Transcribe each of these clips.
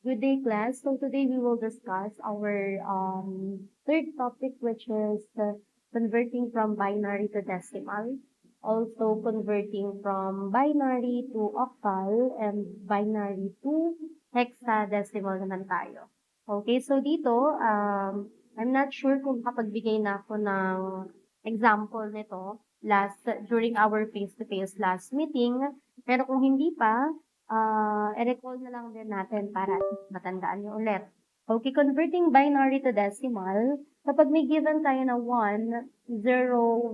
Good day, class. So today we will discuss our third topic, which is converting from binary to decimal. Also converting from binary to octal and binary to hexadecimal naman tayo. Okay, so dito, I'm not sure kung kapagbigay na ako ng example nito during our face-to-face last meeting. Pero kung hindi pa, i-recall na lang din natin para matandaan nyo ulit. Okay, converting binary to decimal, kapag may given tayo na 1, 0,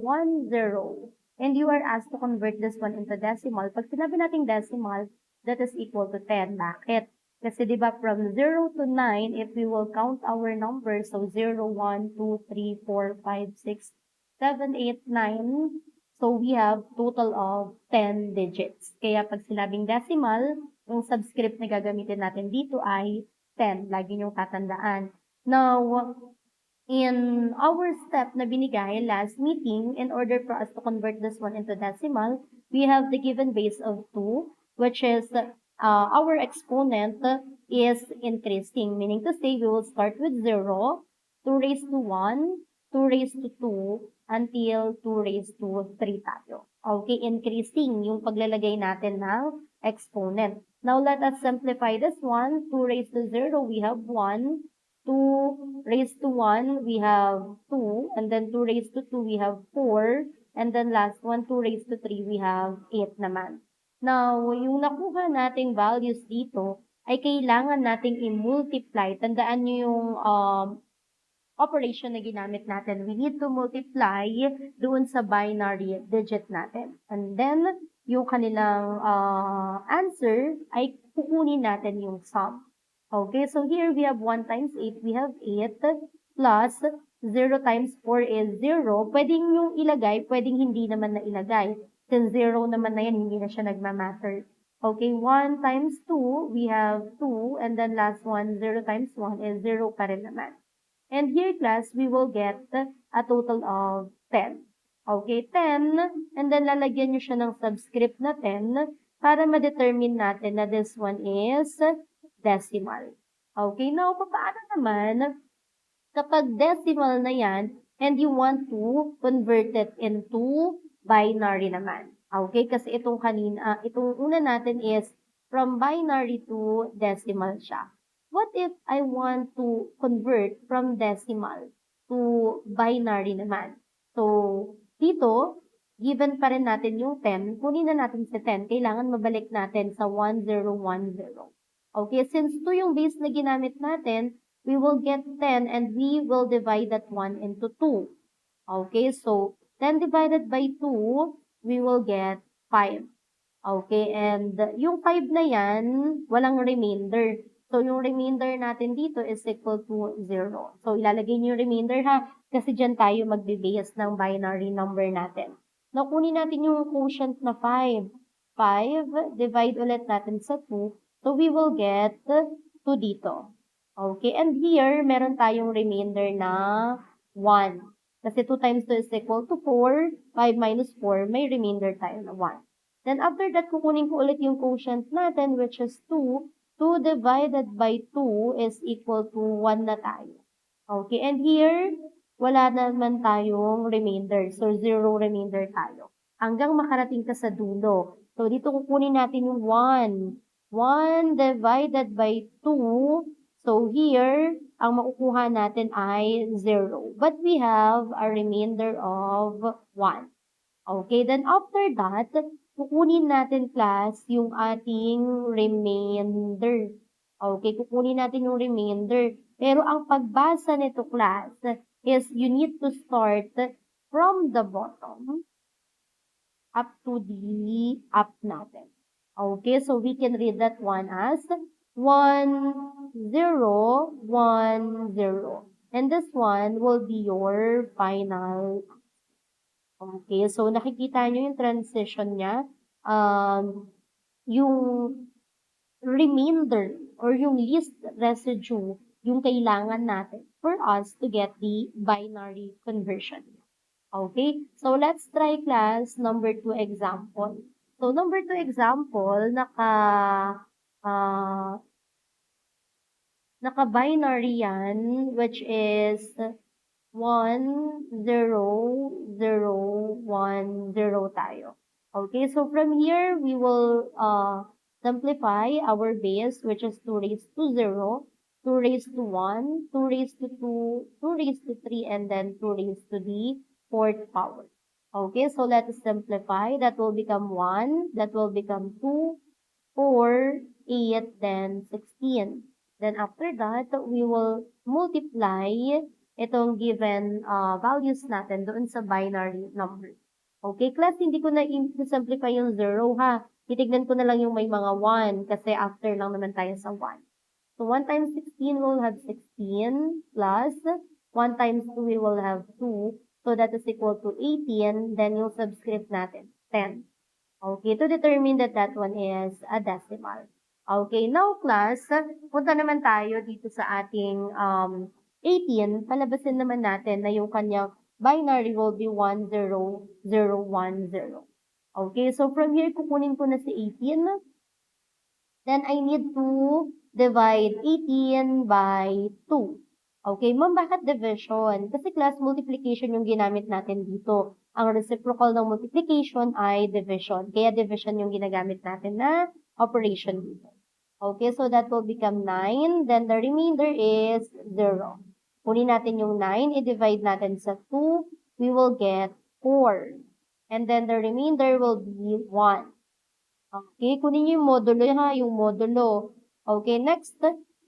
1, 0, and you are asked to convert this one into decimal, pag sinabi nating decimal, that is equal to 10. Bakit? Kasi di ba from 0 to 9, if we will count our numbers, so 0, 1, 2, 3, 4, 5, 6, 7, 8, 9, so we have total of 10 digits. Kaya pag sinabing decimal, yung subscript na gagamitin natin dito ay 10. Lagi niyong tatandaan. Now, in our step na binigay last meeting, in order for us to convert this one into decimal, we have the given base of 2, which is our exponent is increasing. Meaning to say, we will start with 0, 2 raised to 1, 2 raised to 2, until 2 raised to 3 tayo. Okay, increasing yung paglalagay natin ng exponent. Now, let us simplify this one. 2 raised to 0, we have 1. 2 raised to 1, we have 2. And then 2 raised to 2, we have 4. And then last one, 2 raised to 3, we have 8 naman. Now, yung nakuha nating values dito ay kailangan nating i-multiply. Tandaan nyo yung operation na ginamit natin. We need to multiply doon sa binary digit natin. And then, yung kanilang answer ay kukunin natin yung sum. Okay, so here we have 1 times 8, we have 8 plus 0 times 4 is 0. Pwedeng yung ilagay, pwedeng hindi naman na ilagay. Since 0 naman na yan, hindi na siya nagmamatter. Okay, 1 times 2, we have 2. And then last one, 0 times 1 is 0 pa rin naman. And here, class, we will get a total of 10. Okay, 10. And then, lalagyan nyo siya ng subscript na 10 para ma-determine natin na this one is decimal. Okay, now, paano naman kapag decimal na yan and you want to convert it into binary naman? Okay, kasi itong una natin is from binary to decimal siya. What if I want to convert from decimal to binary naman? So, dito, given pa rin natin yung 10, kunin na natin si 10. Kailangan mabalik natin sa 1010. Okay, since 2 yung base na ginamit natin, we will get 10 and we will divide that 1 into 2. Okay, so 10 divided by 2, we will get 5. Okay, and yung 5 na yan, walang remainder. So, yung remainder natin dito is equal to 0. So, ilalagay niyo yung remainder ha, kasi dyan tayo magbe-base ng binary number natin. Nakunin natin yung quotient na 5. 5, divide ulit natin sa 2. So, we will get 2 dito. Okay, and here, meron tayong remainder na 1. Kasi 2 times 2 is equal to 4. 5 minus 4, may remainder tayo na 1. Then after that, kukunin ko ulit yung quotient natin, which is 2. 2 divided by 2 is equal to 1 na tayo. Okay, and here, wala naman tayong remainder. So, 0 remainder tayo. Hanggang makarating ka sa dulo. So, dito kukunin natin yung 1. 1 divided by 2. So, here, ang makukuha natin ay 0. But we have a remainder of 1. Okay, then after that, kukunin natin, class, yung ating remainder. Okay, kukunin natin yung remainder. Pero ang pagbasa nito, class, is you need to start from the bottom up to the up natin. Okay, so we can read that one as 1, 0, 1, 0. And this one will be your final. Okay, so nakikita nyo yung transition niya. Yung remainder or yung least residue yung kailangan natin for us to get the binary conversion. Okay, so let's try, class, number 2 example. So number 2 example, naka-binary yan, which is 1, 0, 0, 1, 0 tayo. Okay, so from here, we will simplify our base, which is 2 raised to 0, 2 raised to 1, 2 raised to 2, 2 raised to 3, and then 2 raised to the fourth power. Okay, so let us simplify. That will become 1, that will become 2, 4, 8, then 16. Then after that, we will multiply itong given values natin doon sa binary number. Okay, class, hindi ko na simplify yung 0 ha. Titignan ko na lang yung may mga 1 kasi after lang naman tayo sa 1. So 1 times 16 will have 16 plus 1 times 2 we will have 2. So that is equal to 18. Then yung subscript natin, 10. Okay, to determine that that one is a decimal. Okay, now class, punta naman tayo dito sa ating 18. Palabasin naman natin na yung kanyang binary will be 10010. Okay, so from here, kukunin ko na si 18. Then I need to divide 18 by 2. Okay, ma'am, bakit division? Kasi class multiplication yung ginamit natin dito. Ang reciprocal ng multiplication ay division. Kaya division yung ginagamit natin na operation dito. Okay, so that will become 9. Then the remainder is 0. Kunin natin yung 9, i-divide natin sa 2. We will get 4. And then the remainder will be 1. Okay, kunin niyo yung modulo ha, yung modulo. Okay, next,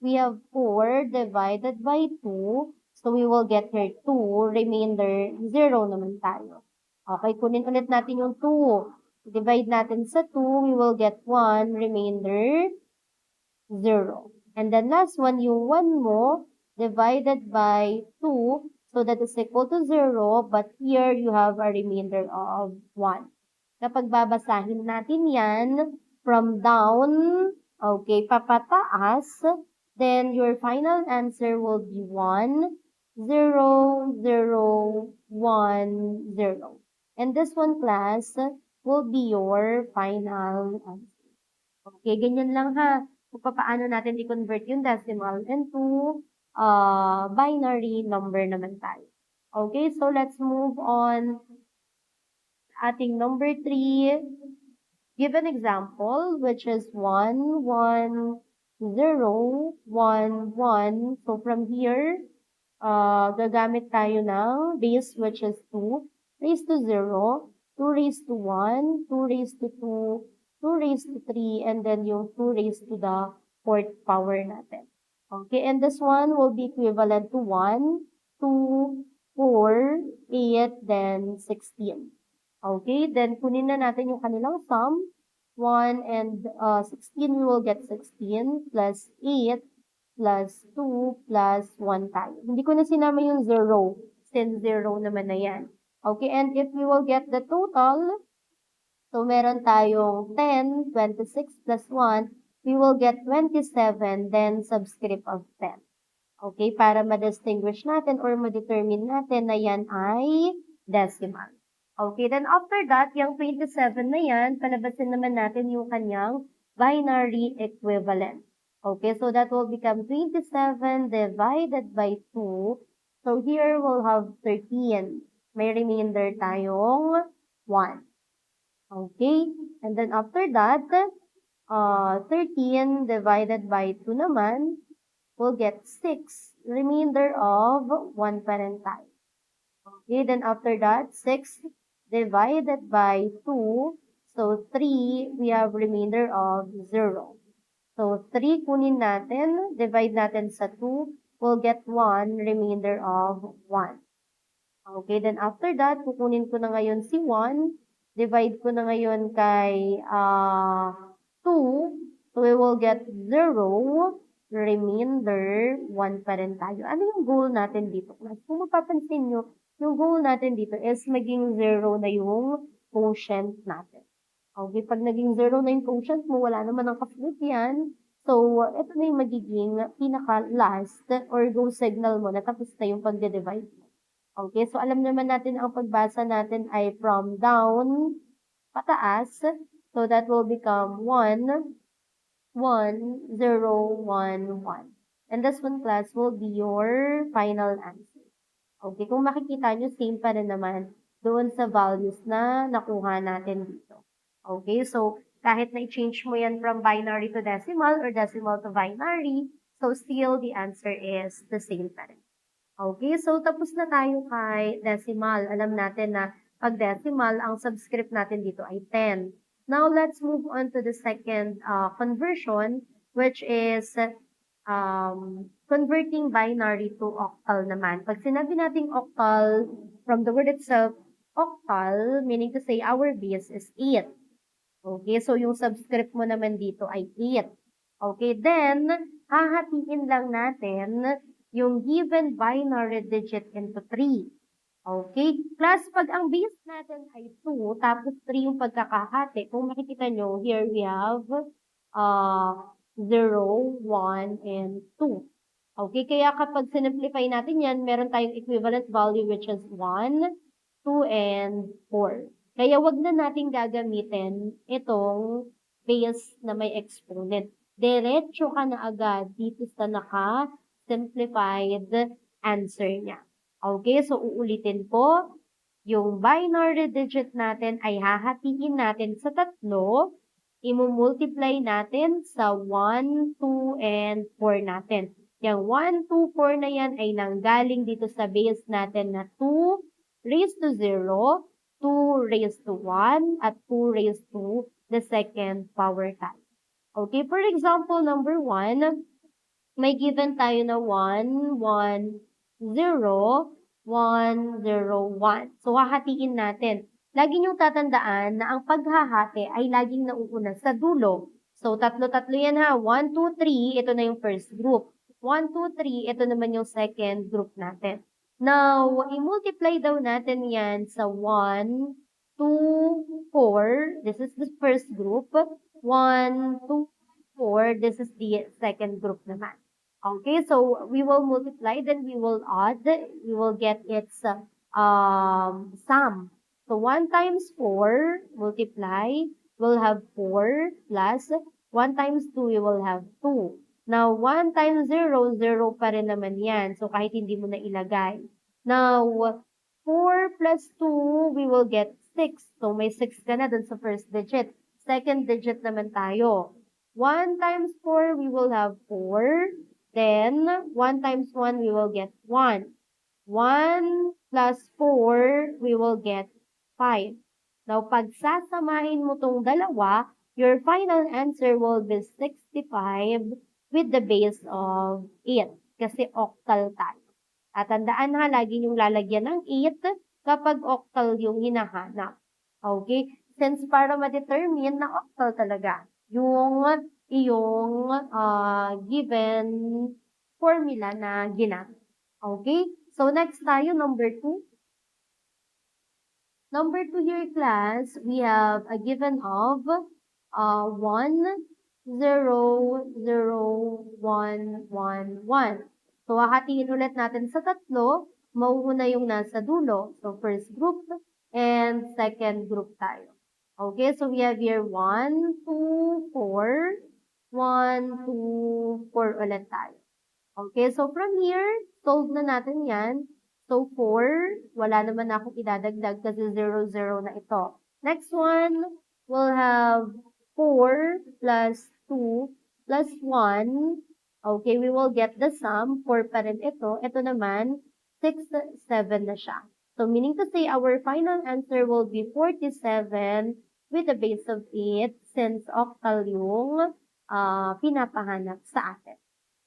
we have 4 divided by 2. So, we will get here 2, remainder 0 naman tayo. Okay, kunin ulit natin yung 2. Divide natin sa 2, we will get 1, remainder 0. And then last one, yung 1 mo, divided by 2. So, that is equal to 0. But here, you have a remainder of 1. Kapag babasahin natin yan from down, okay, papataas, then your final answer will be 1, 0, 0, 1, 0. And this one, class, will be your final answer. Okay, ganyan lang ha. Kung paano natin i-convert yung decimal into binary number naman tayo. Okay, so let's move on. Ating number 3, give an example, which is 1, 1, 0, 1, 1. So from here, gagamit tayo ng base, which is 2, raised to 0, 2 raised to 1, 2 raised to 2, 2 raised to 3, and then yung 2 raised to the fourth power natin. Okay, and this one will be equivalent to 1, 2, 4, 8, then 16. Okay, then kunin na natin yung kanilang sum. 1 and 16, we will get 16 plus 8 plus 2 plus 1 tayo. Hindi ko na sinama yung 0 since 0 naman na yan. Okay, and if we will get the total, so meron tayong 10, 26 plus 1, we will get 27, then subscript of 10. Okay, para ma-distinguish natin or ma-determine natin na yan ay decimal. Okay, then after that, yung 27 na yan, palabasin naman natin yung kanyang binary equivalent. Okay, so that will become 27 divided by 2. So here we'll have 13. May remainder tayong 1. Okay, and then after that, 13 divided by 2 naman, we'll get 6. Remainder of 1 pa rin tayo. Okay, then after that, 6 divided by 2. So, 3, we have remainder of 0. So, 3 kunin natin, divide natin sa 2, we'll get 1, remainder of 1. Okay, then after that, kukunin ko na ngayon si 1, divide ko na ngayon kay 2, so we will get 0, remainder 1 pa rin tayo. Ano yung goal natin dito, class? Kung mapapansin nyo, yung goal natin dito is maging 0 na yung quotient natin. Okay, pag naging 0 na yung quotient mo, wala naman ang kasunod yan. So, ito na yung magiging pinaka-last or go signal mo na tapos na yung pagde-divide mo. Okay, so alam naman natin ang pagbasa natin ay from down, pataas. So, that will become 1, 1, 0, 1, 1. And this one, class, will be your final answer. Okay, kung makikita nyo, same pa rin naman doon sa values na nakuha natin dito. Okay, so kahit na i-change mo yan from binary to decimal or decimal to binary, so still the answer is the same pa rin. Okay, so tapos na tayo kay decimal. Alam natin na pag decimal, ang subscript natin dito ay 10. Now, let's move on to the second conversion, which is converting binary to octal naman. Pag sinabi nating octal, from the word itself, octal, meaning to say our base is 8. Okay, so yung subscript mo naman dito ay 8. Okay, then, hahatiin lang natin yung given binary digit into 3. Okay, plus pag ang base natin ay 2, tapos 3 yung pagkakahati, kung makikita nyo, here we have 0, 1, and 2. Okay, kaya kapag sinimplify natin yan, meron tayong equivalent value which is 1, 2, and 4. Kaya wag na natin gagamitin itong base na may exponent. Diretso ka na agad dito sa naka-simplified answer niya. Okay, so uulitin po, yung binary digit natin ay hahatiin natin sa 3, imumultiply natin sa 1, 2, and 4 natin. Yung 1, 2, 4 na yan ay nanggaling dito sa base natin na 2 raised to 0, 2 raised to 1, at 2 raised to the second power type. Okay, for example, number 1, may given tayo na 1, 1, 0, 1, 0, 1. So, hahatiin natin. Lagi niyong tatandaan na ang paghahati ay laging nauuna sa dulo. So, tatlo-tatlo yan ha. 1, 2, 3, ito na yung first group. 1, 2, 3, ito naman yung second group natin. Now, i-multiply daw natin yan sa 1, 2, 4. This is the first group. 1, 2, 4. This is the second group naman. Okay, so we will multiply, then we will add, we will get its sum. So 1 times 4, multiply, we'll have 4 plus 1 times 2, we will have 2. Now, 1 times 0, 0 pa rin naman yan. So kahit hindi mo na ilagay. Now, 4 plus 2, we will get 6. So may 6 ka na dun sa first digit. Second digit naman tayo. 1 times 4, we will have 4. Then, 1 times 1, we will get 1. 1 plus 4, we will get 5. Now, pag sasamahin mo tong dalawa, your final answer will be 65 with the base of 8. Kasi octal tayo. At tandaan ha, lagi yung lalagyan ng 8 kapag octal yung hinahanap. Okay? Since para ma-determine na octal talaga yung iyong given formula na ginamit. Okay? So, next tayo, number 2. Number 2 here, class, we have a given of 1, 0, 0, 1, 1, 1. So, hahatiin ulit natin sa 3. Mauuna yung nasa dulo. So, first group and second group tayo. Okay, so we have here 1, 2, 4. 1, 2, 4 ulit tayo. Okay, so from here, solve na natin yan. So 4, wala naman akong idadagdag kasi 0, 0 na ito. Next one, we'll have 4 plus 2 plus 1. Okay, we will get the sum. 4 pa rin ito. Ito naman, 6, 7 na siya. So meaning to say, our final answer will be 47 with a base of 8 since octal yung pinapahanap sa atin.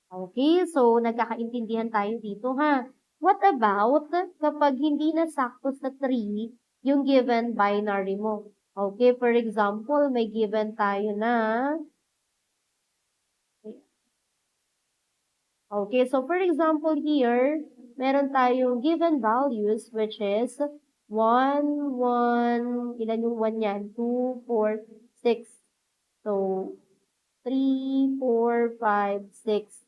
Okay, so nagkakaintindihan tayo dito ha. What about kapag hindi na sakto sa 3 yung given binary mo? Okay, for example, may given tayo na okay, so for example here, meron tayong given values which is 1, 1, ilan yung 1 yan? 2, 4, 6. So, 3, 4, 5, 6,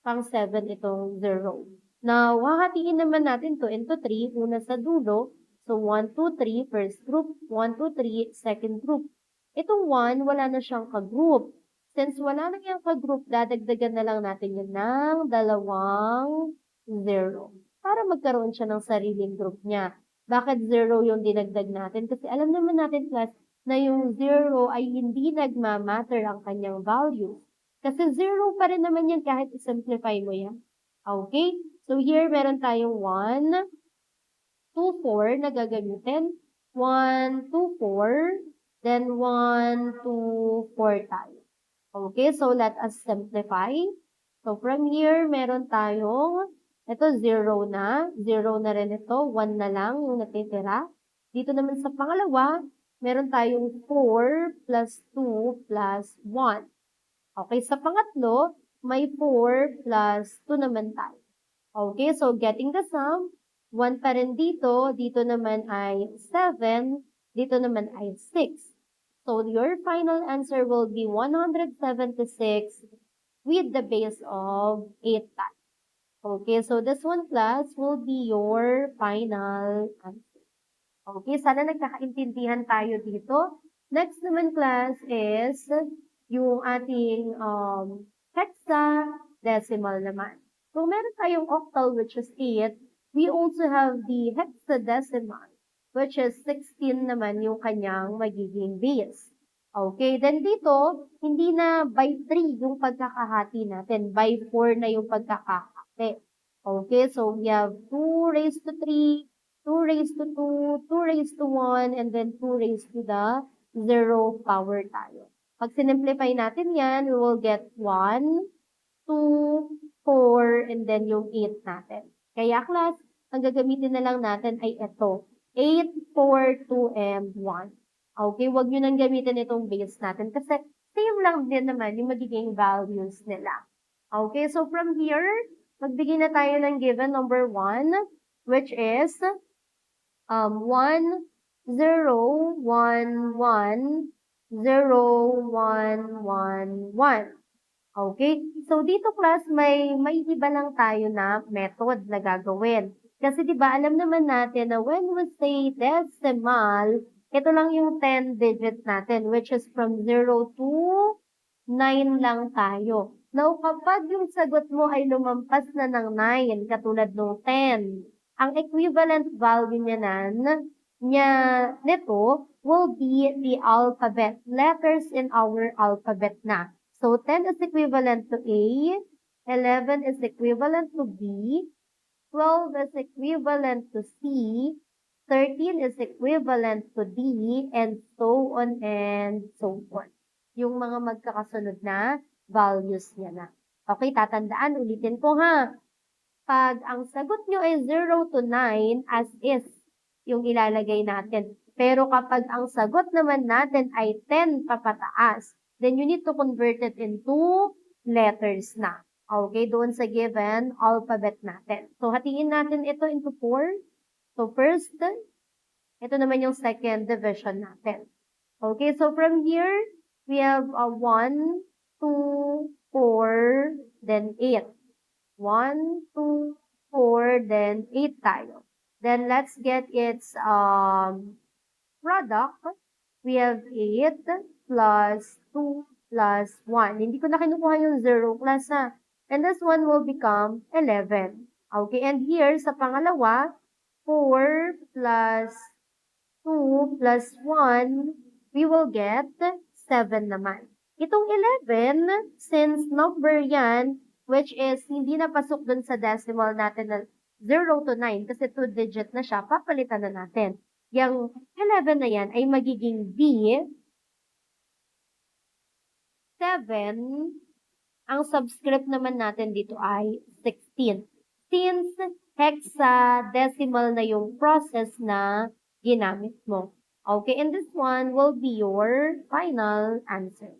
pang 7 itong 0. Now, hahatiin naman natin to into 3, una sa dulo. So, 1, 2, 3, first group. 1, 2, 3, second group. Itong 1, wala na siyang ka-group. Since wala na yung ka-group, dadagdagan na lang natin yun ng 2 zero para magkaroon siya ng sariling group niya. Bakit 0 yung dinagdag natin? Kasi alam naman natin, class, na yung 0 ay hindi nagmamatter ang kanyang values. Kasi 0 pa rin naman yan kahit i-simplify mo yan. Okay? So here, meron tayong 1, 2, 4 na gagamitin. 1, 2, 4. Then 1, 2, 4 tayo. Okay, so let us simplify. So from here, meron tayong, ito 0 na. 0 na rin ito. 1 na lang yung natitira. Dito naman sa pangalawa, meron tayong 4 plus 2 plus 1. Okay, sa pangatlo, may 4 plus 2 naman tayo. Okay, so getting the sum, 1 pa rin dito, dito naman ay 7, dito naman ay 6. So your final answer will be 176 with the base of 8 times. Okay, so this one, class, will be your final answer. Okay, sana nagkakaintindihan tayo dito. Next naman, class, is yung ating hexadecimal naman. So, meron tayong octal, which is 8. We also have the hexadecimal, which is 16 naman yung kanyang magiging base. Okay, then dito, hindi na by 3 yung pagkakahati natin. By 4 na yung pagkakahati. Okay, so we have 2 raised to 3, 2 raised to 2, 2 raised to 1, and then 2 raised to the 0 power tayo. Pag sinimplify natin yan, we will get 1, 2, 4, and then yung 8 natin. Kaya, class, ang gagamitin na lang natin ay ito. 8, 4, 2, and 1. Okay, wag nyo nang gamitin itong base natin kasi same lang din naman yung magiging values nila. Okay, so from here, magbigay na tayo ng given number 1, which is 1, 0, 1, 1, 0, 1, 1, 1. Okay? So, dito, class, may iba lang tayo na method na gagawin. Kasi, di ba, alam naman natin na when we say decimal, ito lang yung 10 digit natin, which is from 0 to 9 lang tayo. Now, kapag yung sagot mo ay lumampas na ng 9, katulad ng 10, ang equivalent value nito will be the alphabet, letters in our alphabet na. So, 10 is equivalent to A, 11 is equivalent to B, 12 is equivalent to C, 13 is equivalent to D, and so on and so forth. Yung mga magkakasunod na values niya na. Okay, tatandaan, ulitin ko ha. Pag ang sagot nyo ay 0 to 9, as is, yung ilalagay natin. Pero kapag ang sagot naman natin ay 10 papataas, then you need to convert it into letters na. Okay, doon sa given alphabet natin. So, hatiin natin ito into 4. So, first, ito naman yung second division natin. Okay, so from here, we have 1, 2, 4, then 8. 1, 2, 4, then 8 tayo. Then let's get its product. We have 8 plus 2 plus 1. Hindi ko na kinukuha yung 0 class ha. And this one will become 11. Okay, and here sa pangalawa, 4 plus 2 plus 1, we will get 7 naman. Itong 11, since number yan, which is hindi na pasok dun sa decimal natin na 0 to 9 kasi 2 digit na siya, papalitan na natin. Yung 11 na yan ay magiging B, 7, ang subscript naman natin dito ay 16. Since hexadecimal na yung process na ginamit mo. Okay, and this one will be your final answer.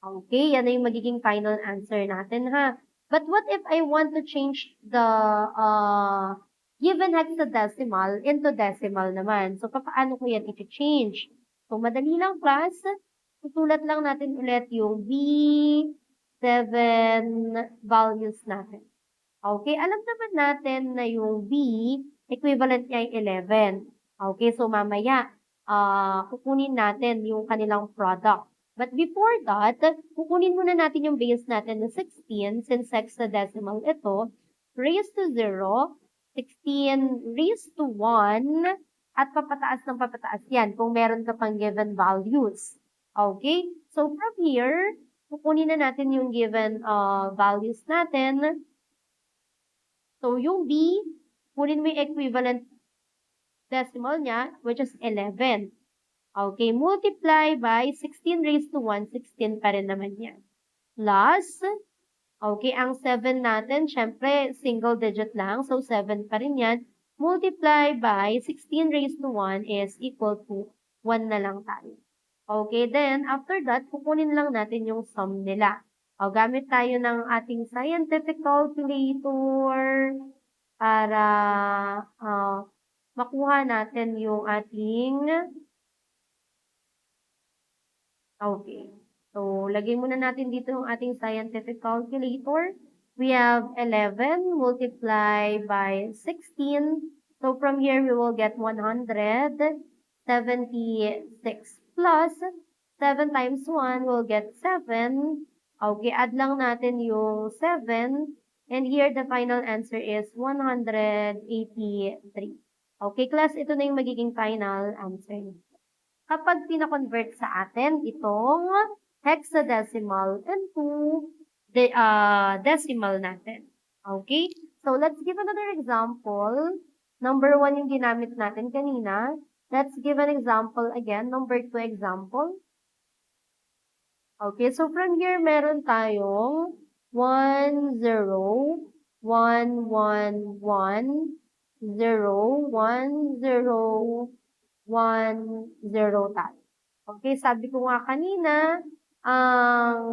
Okay, yan na yung magiging final answer natin ha. But what if I want to change the given hexadecimal into decimal naman? So, paano ko yan i-change? So, madali lang, class. Susulat lang natin ulit yung B7 values natin. Okay, alam naman natin na yung B, equivalent niya ay 11. Okay, so mamaya, kukunin natin yung kanilang product. But before that, kukunin muna natin yung base natin na 16 since hexadecimal ito, raised to 0, 16 raised to 1, at papataas ng papataas yan kung meron ka pang given values. Okay? So from here, kukunin na natin yung given values natin. So yung B, kunin mo yung equivalent decimal niya, which is 11. Okay, multiply by 16 raised to 1, 16 pa rin naman yan. Plus, okay, ang 7 natin, syempre, single digit lang, so 7 pa rin yan. Multiply by 16 raised to 1 is equal to 1 na lang tayo. Okay, then, after that, kukunin lang natin yung sum nila. O, gamit tayo ng ating scientific calculator para makuha natin yung ating. Okay. So, lagay muna natin dito yung ating scientific calculator. We have 11 multiplied by 16. So, from here, we will get 176 plus 7 times 1 will get 7. Okay, add lang natin yung 7. And here, the final answer is 183. Okay, class, ito na yung magiging final answer. Kapag pina-convert sa atin itong hexadecimal into decimal natin. Okay? So, let's give another example. Number 1 yung ginamit natin kanina. Let's give an example again. Number 2 example. Okay, so from here, meron tayong 1, 0, 1, 1, 1, 0, 1, 0, 1, 0 tayo. Okay, sabi ko nga kanina, ang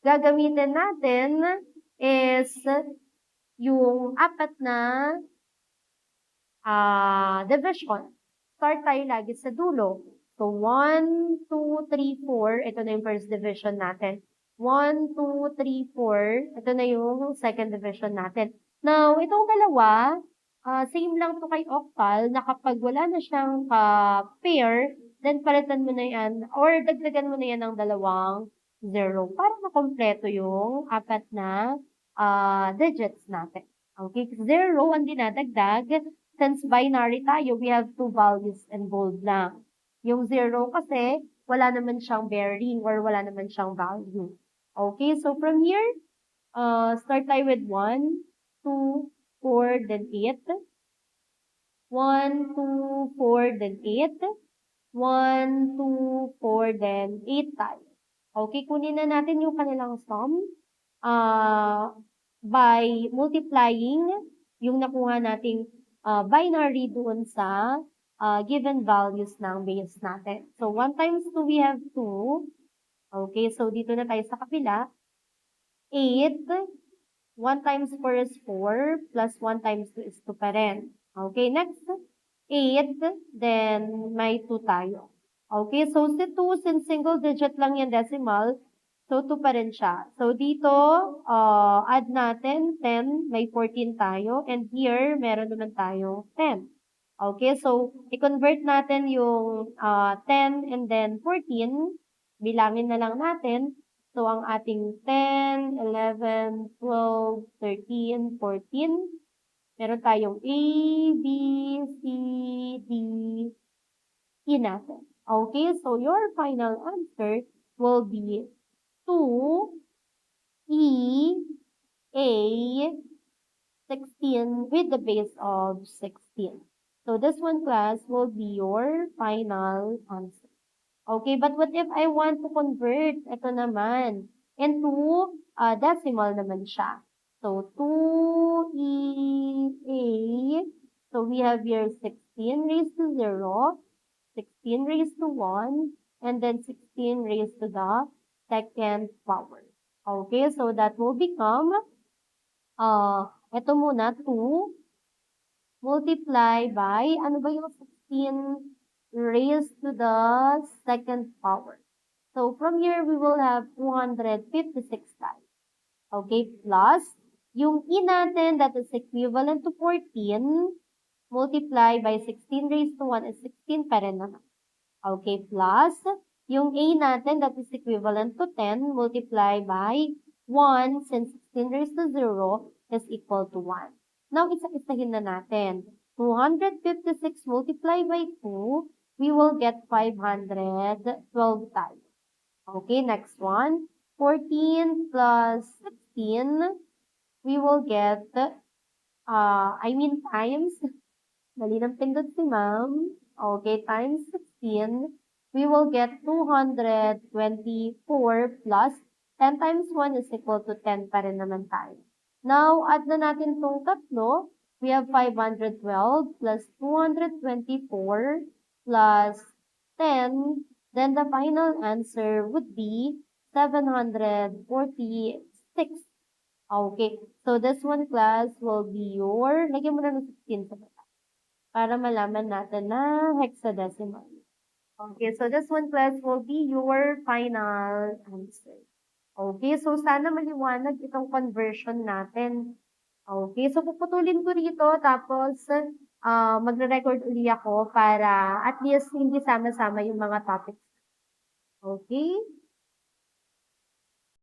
gagamitin natin is yung apat na division. Start tayo lagi sa dulo. So, 1, 2, 3, 4. Ito na yung first division natin. 1, 2, 3, 4. Ito na yung second division natin. Now, itong dalawa, same lang to kay octal na kapag wala na siyang pair, then palitan mo na yan or dagdagan mo na yan ng dalawang 0 para makompleto yung apat na digits natin. Okay? 0 ang dinadagdag. Since binary tayo, we have two values and bold lang. Yung 0 kasi, wala naman siyang bearing or wala naman siyang value. Okay? So, from here, start tayo with 1, 2, 4, then 8. 1, 2, 4, then 8. 1, 2, 4, then 8 tayo. Okay, kunin na natin yung kanilang sum by multiplying yung nakuha nating binary doon sa given values ng base natin. So, 1 times 2, we have 2. Okay, so dito na tayo sa kapila. 8. 1 times 4 is 4, plus 1 times 2 is 2 pa rin. Okay, next, 8, then may 2 tayo. Okay, so si 2, since single digit lang yung decimal, so 2 pa rin siya. So dito, add natin 10, may 14 tayo, and here, meron naman tayo 10. Okay, so i-convert natin yung 10 and then 14, bilangin na lang natin. So, ang ating 10, 11, 12, 13, 14, meron tayong A, B, C, D, E natin. Okay, so your final answer will be 2, E, A, 16 with the base of 16. So, this one, class, will be your final answer. Okay, but what if I want to convert? Ito naman. Into decimal naman siya. So, 2EA. So, we have here 16 raised to 0, 16 raised to 1, and then 16 raised to the second power. Okay, so that will become, ito muna, 2 multiply by, ano ba yung 16 raised to the second power. So, from here, we will have 256 times. Okay, plus, yung E natin, that is equivalent to 14, multiply by 16 raised to 1 is 16 pa rin naman. Okay, plus, Yung A natin, that is equivalent to 10 multiplied by 1, since 16 raised to 0 is equal to 1. Now, isa-isahin na natin. 256 multiplied by 2, we will get 512 times. Okay, next one. 14 plus 16, we will get, times. Dali ng pindot si ma'am. Okay, times 16, we will get 224 plus 10 times 1 is equal to 10 pa rin naman tayo. Now, add na natin itong tatlo. We have 512 plus 224 plus 10. Then the final answer would be 746. Okay, so this one class will be your, lagyan mo na ng 16 sa baba para malaman natin na hexadecimal. Okay, so this one class will be your final answer. Okay, so sana maliwanag itong conversion natin. Okay, so puputulin ko rito tapos magre-record uli ako para at least hindi sama-sama yung mga topics. Okay?